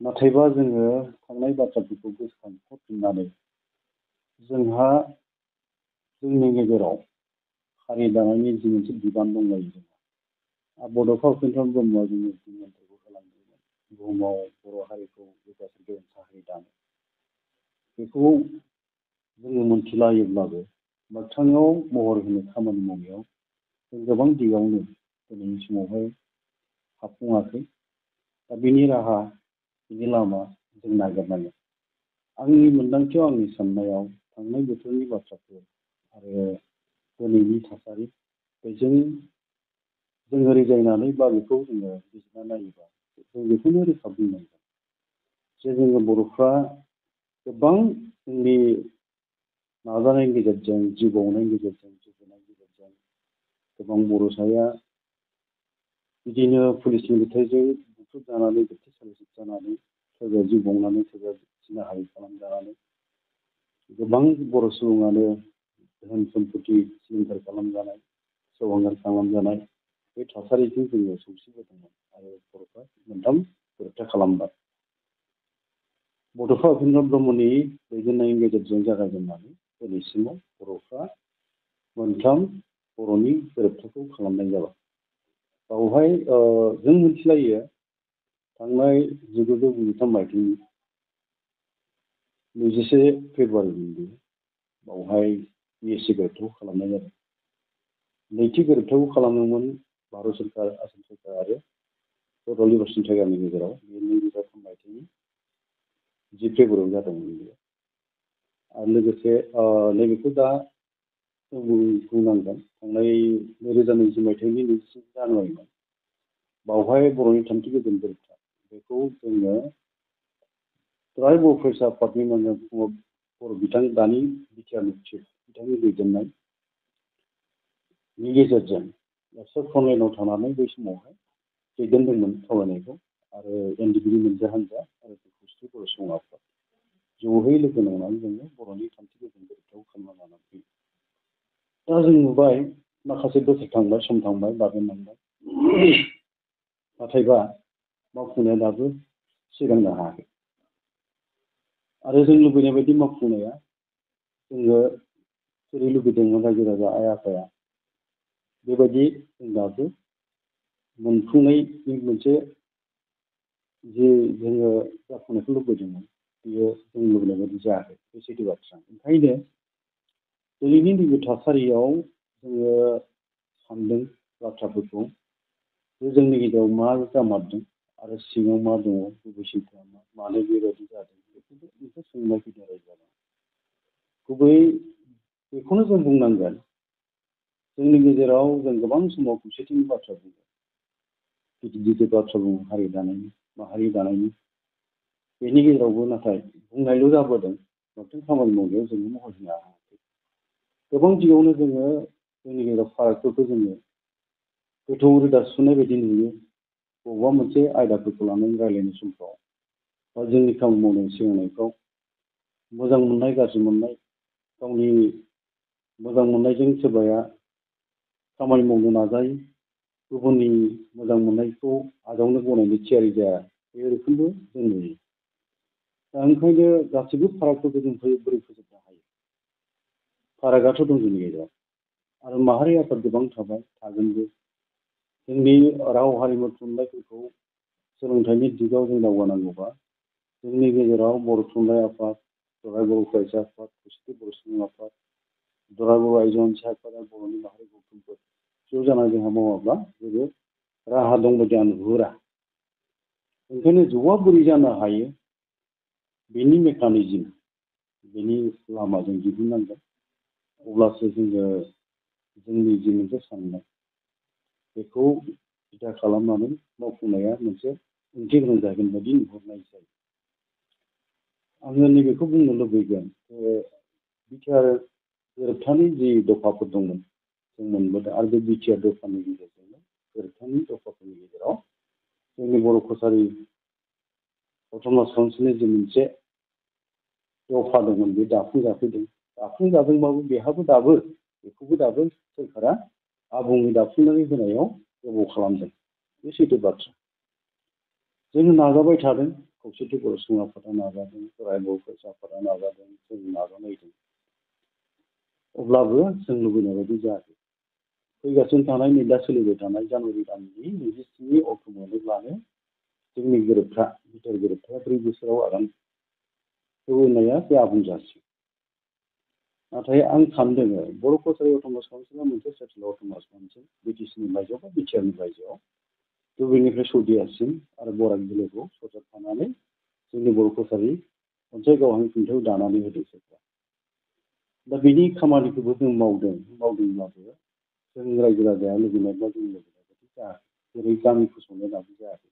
नाथायबा जोङो थांनाय बाथ्राफोरखौ गोसोखांहरफिननानै जोंहा जोंनि गेजेराव हारि दानायनि जि मोनसे बिबान दंलायो जोंहा बड'फा उपेन्द्र ब्रह्मआ जोंनि जि मन्थ्रखौ होलांदोंमोन बुहुमाव बर' हारिखौ गोगासिन गेरेमसा हारि दानो बेखौ जोङो मोनथिलायोब्लाबो मोगथाङाव महर होनो खामानि मावनायाव जों गोबां दिगावनो दिनैनि समावहाय हाबफुङाखै दा बिनि राहा बिनि लामा जों नागिरनांगोन आंनि मोन्दांथियाव आंनि साननायाव थांनाय बोथोरनि बाथ्राफोर आरो दिनैनि थासारि बेजों जोङो रिजायनानै बा बेखौ जोङो बिजिरना नायोबा जों बेखौनो रोखा बुंनांगोन जे जोङो बर'फ्रा गोबां जोंनि नाजानायनि गेजेरजों जिउ बाउनायनि गेजेरजों जुजिनायनि गेजेरजों गोबां बर'साया बिदिनो पुलिस मिलिटारिजों बुख्रुब जानानै गोथै सालिसित जानानै सोरबा जिउ बाउनानै सोरबा जिनाहारि खालामजानानै गोबां बर' सुबुङानो धोन सम्पति सिलिंखार खालामजानाय सहांगार खालामजानाय बे थासारिजों जोङो सौसिबोदोंमोन आरो बर'फ्रा मोनथाम गोरोबथा खालामबाय बड'फा उपेन्द्र ब्रह्मनि दैदेननायनि गेजेरजों जागायजेननानै दिनैसिमाव बर'फ्रा मोनथाम बर'नि गोरोबथाखौ खालामनाय जाबाय बावहाय जों मिथिलायो थांनाय 1993 मायथाइनि 21 फेब्रुवारिनि बावहाय BSc गोरोबथाखौ खालामनाय जादों नैथि गोरोबथाखौ खालामदोंमोन भारत सरकार आसाम सरकार आरो टटाल लिबारेसन टाइगारनि गेजेराव बे 2003 मायथाइनि 10 फेब्रुवारियाव जादोंमोन बेयो आरो लोगोसे नैबेखौ दा जों बुंनांगोन थांनाय 2020 मायथाइनि 27 जानुवारिमोन बावहाय बर'नि थामथि गोजोन गोरोबथा बेखौ जोङो ट्राइबल फरायसा आफादनि बर' बिथां दानि बिटिआरनि चिफ बिथांनि दैदेननायनि गेजेरजों सब खनलाइनाव थानानै बै समावहाय दैदेनदोंमोन सावरायनायखौ आरो एनडिपिनि मोनसे हान्जा आरो खौसेथि बर' सुबुं आफाद जयै लोगो नांनानै जोङो बर'नि थामथि गोजोन गोरोबथाखौ खालामना लानानै फैयो दा जों नुबाय माखासे बोसोर थांबाय सम थांबाय बाबेनलांबाय नाथायबा मावफुंनाया दाबो सिगांनो हायाखै आरो जों लुबैनाय बायदि मावफुंनाया जोङो जेरै लुबैदोंमोन रायजो राजा आइ आफाया बेबायदि जों दाबो मोनफुंनायनि मोनसे जे जोङो जाफुंनायखौ लुबैदोंमोन बेयो जों लुबैनाय बायदि जायाखै बे सैथो बाथ्रा ओंखायनो दिनैनि नैबे थासारियाव जोङो सानदों बाथ्राफोरखौ जे जोंनि गेजेराव मा जामारदों आरो सिङाव मा दङ गुबै सैथोआ मा मानो बेबायदि जादों बेखौबो मोनसे सोंनाय फैदों रायजोआव गुबै बेखौनो जों बुंनांगोन जोंनि गेजेराव जों गोबां समाव खौसेथिनि बाथ्रा बुङो गिदिर गिदिर बाथ्रा बुङो हारि दानायनि माहारि दानायनि बेनि गेजेरावबो नाथाय बुंनायल' जाबोदों मोगथां खामानि मावनायाव जोङो महर होनो हायाखै गोबां दिगावनो जोङो जोंनि गेजेराव फारागफोरखौ जोङो गोथौ रोदा सुनाय बायदि नुयो बबेबा मोनसे आयदाफोरखौ लानानै रायज्लायनाय समफ्राव बा जोंनि खामानि मावनाय सिगांनायफ्राव मोजां मोननाय गाज्रि मोननाय गावनि मोजां मोननायजों सोरबाया खामानि मावनो नाजायो गुबुननि मोजां मोननायखौ आजावनो गनायनो थियारि जाया बे रोखोमबो जों नुयो दा ओंखायनो गासैबो फारागफोरखौ जों बोरै फोजोबनो हायो फारागआथ' दं जोंनि गेजेराव आरो माहारि आफाद गोबां थाबाय थागोनबो जोंनि राव हारिमु थुनलाइफोरखौ सोलोंथाइनि दिगाव जों दावगानांगौबा जोंनि गेजेराव बर' थुनलाइ आफाद दुलाराय बर' फरायसा आफाद खौसेथि बर' सुबुं आफाद दुलाराय बर' आइजो अनसाय आफाद आरो बर'नि माहारि गौथुमफोर ज' जानानै जोंहा मावाब्ला जेबो राहा दं बायदि आं नुहुरा ओंखायनो ज'आ बोरै जानो हायो बेनि मेकानिजम बेनि लामाजों दिहुननांगोन अब्लासो जोङो जोंनि जि मोनसे साननाय बेखौ बिथा खालामनानै मावफुंनाया मोनसे ओंथि गोनां जागोन बायदि नुहुरनाय जायो आङो नैबेखौ बुंनो लुबैगोन जे बिटिआर गोरोबथानि जि दफाफोर दंमोन जों मोनबोदों आरो बे बिटिआर दफानि गेजेरजोंनो गोरोबथानि दफाफोरनि गेजेराव जोंनि बर' कसारि अट'नमास काउन्सिलनि जि मोनसे दफा दंमोन बे दाफुंजाफैदों दाफुंजादोंबाबो बेखौबो दाबो सोरखारा आबुङै दाफुंनानै होनायाव गोबाव खालामदों बे सैथो बाथ्रा जोङो नाजाबाय थादों खौसेथि बर' सुबुं आफादा नाजादों, बोराय बर' फरायसा आफादा नाजादों, जों नाजानायदों। अब्लाबो जों लुबैनाय बायदि जायाखै। फैगासिनो थानाय नै दा सोलिबाय थानाय जानुवारि दाननि 27 अक्ट' मोनोब्लानो जोंनि गोरोबथा बिथार गोरोबथाया 3 बोसोराव आगान होनाया बे आबुं जासिगोन। नाथाय आं सानदों बर' कसारि अट'नमास काउन्सिला मोनसे सेटेल अट'नमास काउन्सिल बिटिसिनि बायजोआव बा बिटिआरनि बायजोआव दुब्रिनिफ्राय सौदियासिम आरो बराक बिलोखौ सरजाबफानानै जोंनि बर' कसारि अनसाइ गावहां खुंथायाव दानानै होदों सोरखारा। दा बेनि खामानिखौबो जों मावदोंब्लाबो जों रायजो राजाया लुबैनायब्ला जों लुबैनाय बायदि जायाखै। जेरै गामि फोसावनाय दाबो जायाखै।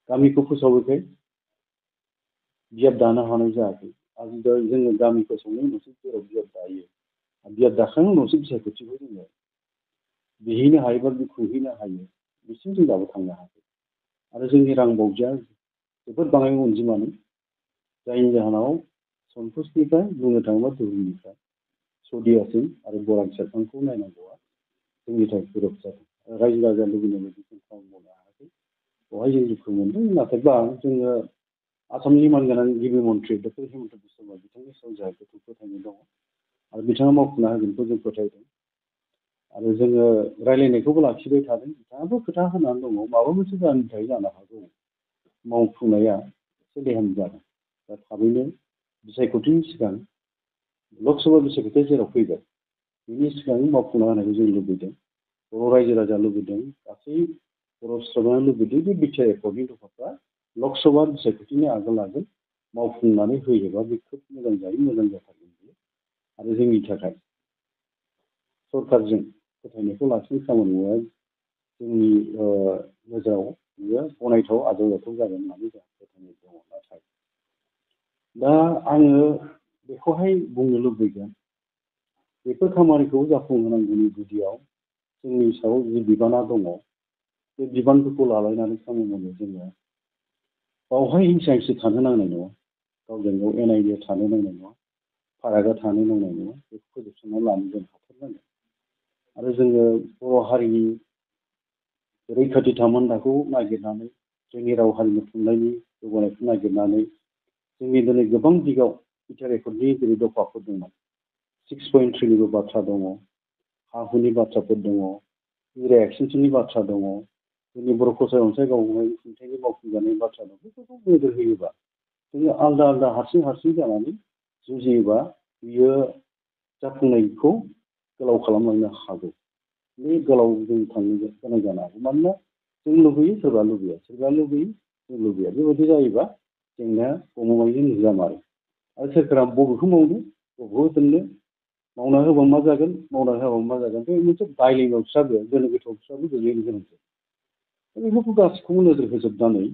गामिखौ फोसावोखाय बियाब दानो हानाय जायाखै। आरो जोङो गामि फोसावनायनि उनावसो जेराव बियाब दायो। बियाब दाखांनायनि उनावसो बिसायख'थिखौ जोङो बिहैनो हायोबा खुंहैनो हायो। बिसिम जों दाबो थांनो हायाखै। आरो जोंनि रांबावजाया जोबोद बाङाय अनजिमानि, जायनि जाहोनाव सन्तुसनिफ्राय बुंनो थाङोब्ला दुब्रिनिफ्राय सौदियासिम आरो बराक सेरफांखौ नायनांगौआ जोंनि थाखाय गोब्राब जादों। रायजो राजाया लुबैनाय बायदि जों खामानि मावनो हायाखै। बेवहाय जों दुखु मोनदों। नाथायबा जोङो आसामनि मानगोनां गिबि मन्थ्रि डक्टर हिमन्त बिश्व शर्मा बिथांनि सायाव जोंहा गोथौ फोथायनाय दङ आरो बिथाङा मावफुंना होगोनखौ जों फोथायदों। आरो जोङो रायलायनायखौबो लाखिबाय थादों। बिथाङाबो खोथा होनानै दङ माबा मोनसे जाहोननि थाखाय जानो हागौ मावफुंनाया एसे लेहेम जादों। दा थाबैनो बिसायख'थिनि सिगां लकसभा बिसायख'थिया जेराव फैगोन बिनि सिगां मावफुंना होनायखौ जों लुबैदों। बर' रायजो राजाया लुबैदों, गासै बर' सुबुङानो लुबैदों जे बिटिआर एकर्डनि दफाफ्रा लकसभा बिसायख'थिनि आगोल मावफुंनानै होयोबा बे खोब मोजां जायो, मोजां जाथारगोन बियो। आरो जोंनि थाखाय सरकारजों फोथायनायखौ लाखिनो खामानि मावनाया जोंनि नोजोराव बियो गनायथाव आजावजाथाव जागोन होननानै जोंहा फोथायनाय दङ। नाथाय दा आङो बेखौहाय बुंनो लुबैगोन, बेफोर खामानिखौ जाफुंहोनांगौनि गुदियाव जोंनि सायाव जि बिबाना दङ, बे बिबानफोरखौ लालायनानै खामानि मावनो जोङो बावहाय हिंसा हिंसि थानो नांनाय नङा, गावजों गाव एना एनि थानो नांनाय नङा, फारागा थानो नांनाय नङा। बेखौ फोजोबस्रांना लानो जों हाथारनांगोन। आरो जोङो बर' हारिनि रैखाथि थामोन्थाखौ नागिरनानै, जोंनि राव हारिमु थुनलाइनि जौगानायखौ नागिरनानै जोंनि दिनै गोबां दिगाव बिटिआर एकर्डनि जेरै दफाफोर दंमोन, 6.3निबो बाथ्रा दङ, हा हुनि बाथ्राफोर दङ, एरिया एक्सटेनसननि बाथ्रा दङ, जोंनि बर' कसारि अनसाइ गावहां खुंथायनि मावफुंजानायनि बाथ्रा दं। बेफोरखौ नोजोर होयोबा जोङो आलादा आलादा हारसिं जानानै जुजियोबा बियो जाफुंनायखौ गोलाव खालामलांनो हागौ। बे गोलाव जों थांनो गोनां जानो हागौ। मानोना जों लुबैयो, सोरबा लुबैया, सोरबा लुबैयो, जों लुबैया। बेबायदि जायोबा जेंनाया गमामायैनो नुजामारो। आरो सोरखारा बबेखौ मावनो, बबेखौ दोननो, मावना होबा मा जागोन, मावना होआबा मा जागोन, बे मोनसे बायलेनावफ्राबो गोनो गोथोआवफ्राबो गोग्लैनो गोनां जायो। बेफोरखौ गासैखौबो नोजोर होजोबनानै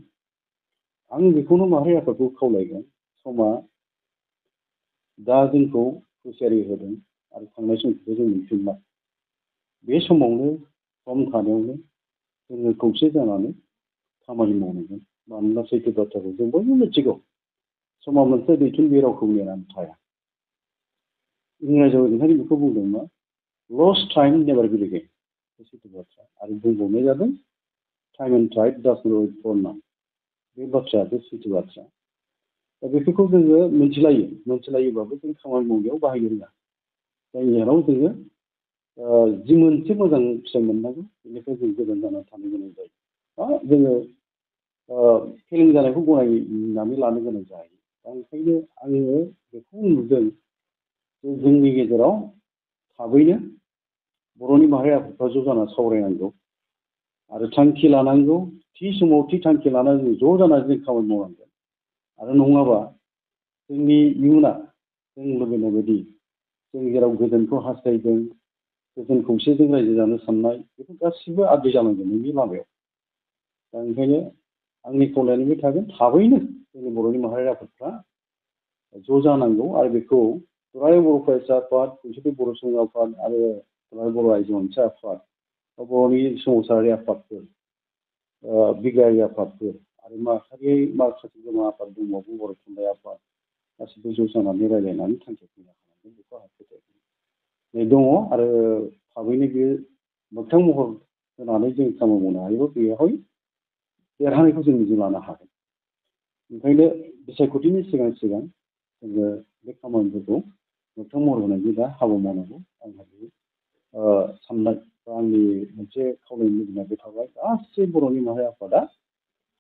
आं बेखौनो माहारि आफादखौ खावलायगोन, समा दा जोंखौ हुसियारि होदों आरो थांनाय समखौबो जों मोनफिनला। बे समावनो सम थानायावनो जोङो खौसे जानानै खामानि मावनांगोन। मानोना सैथो बाथ्राखौ जों बयबो मिथिगौ, समा मोनसे दैथुन बे रावखौ नेनानै थाया। इंराजियाव ओरैहाय बेखौ बुंदों मा, lost time never be again. बे सैथो बाथ्रा। आरो बुंबावनाय जादों, time and tide does not wait for none. बे बाथ्राया बे सैथो बाथ्रा। दा बेफोरखौ जोङो मोनथिलायोबाबो जों खामानि मावनायाव बाहायनो रोङा। जायनि जाहोनाव जोङो जि मोनसे मोजां फिथाइ मोननांगौ बेनिफ्राय जों गोजान जानानै थानो गोनां जायो। जोङो फेलें जानायखौ गनायनानै लानो गोनां जायो। दा ओंखायनो आङो बेखौ नुदों जे जोंनि गेजेराव थाबैनो बर'नि माहारि आफादफ्रा ज' जाना सावरायनांगौ आरो थांखि लानांगौ। थि समाव थि थांखि लानानै जों ज' जानानै जों खामानि मावनांगोन। आरो नङाबा जोंनि इयुना जों लुबैनाय बायदि जों जेराव गोजोनखौ हास्थायदों, गोजोन खौसेजों रायजो जानो साननाय, बेफोर गासिबो आद्रि जालांगोन नोंनि लामायाव। दा ओंखायनो आंनि खावलायनाय थागोन, थाबैनो जोंनि बर'नि माहारि आफादफ्रा ज' जानांगौ आरो बेखौ दुलाराय बर' फरायसा आफाद, खौसेथि बर' सुबुं आफाद आरो दुलाराय बर' आइजो अनसाइ आफाद, बर'नि सोमावसारारि आफादफोर, बिग्रायारि आफादफोर आरो माखासे गोबां आफाद दंबावो, बर' थुनलाइ आफाद, गासिबो ज' जानानै रायज्लायनानै थांखि फैनो हानांगोन। बेखौ आं फोथायनाय दङ। आरो थाबैनो बेयो मोगथां महर होनानै जों खामानि मावनो हायोबा बेवहाय देरहानायखौ जों मिजिं लानो हागोन। ओंखायनो बिसायख'थिनि सिगां सिगां जोङो बे खामानिफोरखौ मोगथां महर होनायनि दा हाबा मावनांगौ आंहा बे साननाय बा आंनि मोनसे खावलायनो लुबैनाय बे थाबाय गासै बर'नि माहारि आफादा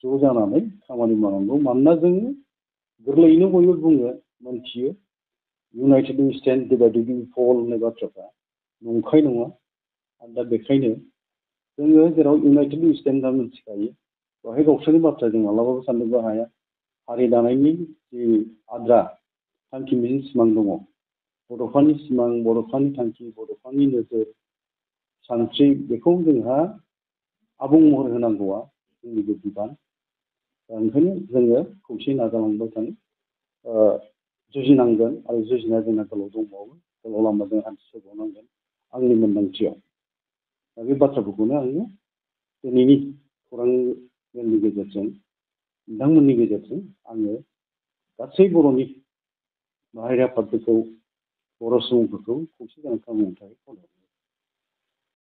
ज' जानानै खामानि मावनांगौ मानोना जोङो गोरलैयैनो बयबो बुङो मोनथियो इउनाइटेड वे स्टेन्ड डिभाइडेड वे फल होननाय बाथ्राफ्रा नंखाय नङा आरो दा बेखायनो जोङो जेराव इउनाइटेड वे स्टेन्ड होनना मिथिखायो बेवहाय गावसोरनि बाथ्रा जों मालाबाबो साननोबो हाया हारि दानायनि जि आद्रा थांखि मिजिं सिमां दङ बड'फानि सिमां बड'फानि थांखि बड'फानि नोजोर सानस्रि बेखौ जोंहा आबुं महर होनांगौआ जोंनिबो बिबान दा ओंखायनो जोङो खौसेयै नाजालांबाय थानो जुजिनांगोन आरो जुजिनाया जोंना गोलाव दंबावो गोलाव लामाजों हान्थिबावनांगोन आंनि मोन्दांथियाव दा बे बाथ्राफोरखौनो आङो दिनैनि खौरां मेलनि गेजेरजों नोंथांमोननि गेजेरजों आङो गासै बर'नि माहारि आफादफोरखौ बर' सुबुंफोरखौ खौसे जानानै खालामनो थाखाय खावलायहरनाय